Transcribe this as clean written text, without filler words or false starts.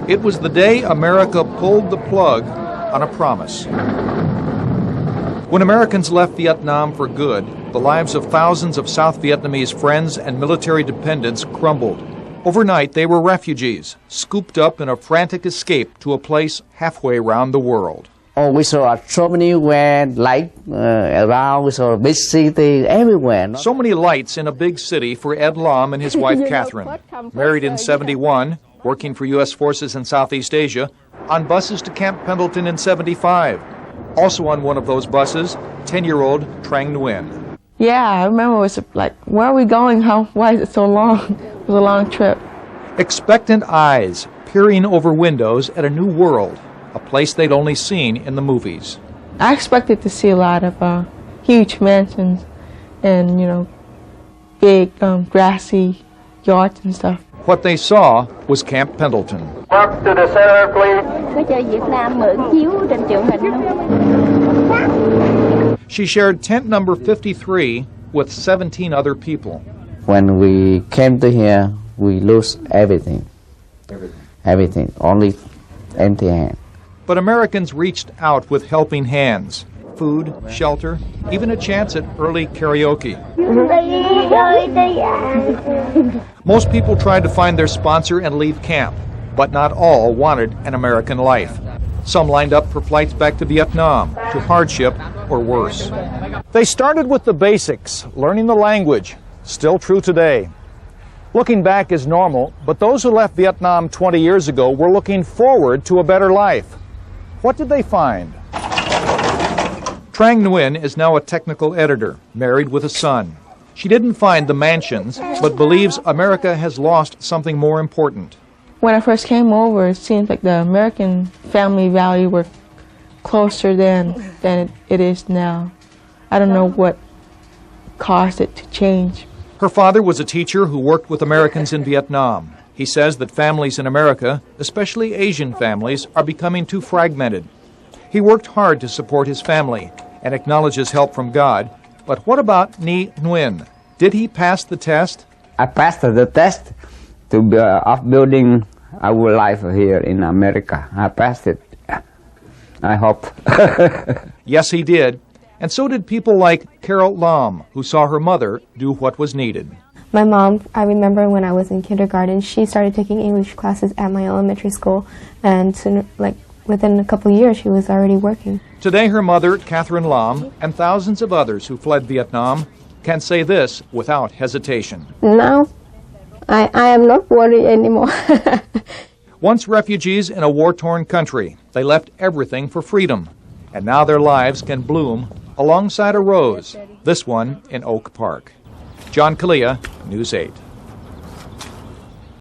It was the day America pulled the plug on a promise. When Americans left Vietnam for good, the lives of thousands of South Vietnamese friends and military dependents crumbled. Overnight, they were refugees, scooped up in a frantic escape to a place halfway around the world. Oh, we saw so many lights around. We saw a big city everywhere. So many lights in a big city for Ed Lam and his wife Catherine. Married in 71, working for U.S. forces in Southeast Asia, on buses to Camp Pendleton in 75. Also on one of those buses, 10-year-old Trang Nguyen. Yeah, I remember it was like, where are we going? Why is it so long? It was a long trip. Expectant eyes peering over windows at a new world, a place they'd only seen in the movies. I expected to see a lot of huge mansions and, big grassy yards and stuff. What they saw was Camp Pendleton. Up to the center, please. Có chơi Việt Nam mượn chiếu trên truyền hình không? She shared tent number 53 with 17 other people. When we came to here, we lost everything. Everything. Only empty hand. But Americans reached out with helping hands. Food, shelter, even a chance at early karaoke. Most people tried to find their sponsor and leave camp, but not all wanted an American life. Some lined up for flights back to Vietnam, to hardship or worse. They started with the basics, learning the language, still true today. Looking back is normal, but those who left Vietnam 20 years ago were looking forward to a better life. What did they find? Trang Nguyen is now a technical editor, married with a son. She didn't find the mansions, but believes America has lost something more important. When I first came over, it seemed like the American family value were closer than it is now. I don't know what caused it to change. Her father was a teacher who worked with Americans in Vietnam. He says that families in America, especially Asian families, are becoming too fragmented. He worked hard to support his family and acknowledges help from God. But what about Nhi Nguyen? Did he pass the test? I passed the test of building our life here in America. I passed it. I hope. Yes, he did. And so did people like Carol Lam, who saw her mother do what was needed. My mom, I remember when I was in kindergarten, she started taking English classes at my elementary school, and within a couple of years, she was already working. Today, her mother, Catherine Lam, and thousands of others who fled Vietnam can say this without hesitation. Now, I am not worried anymore. Once refugees in a war-torn country, they left everything for freedom. And now their lives can bloom alongside a rose, this one in Oak Park. John Kalia, News 8.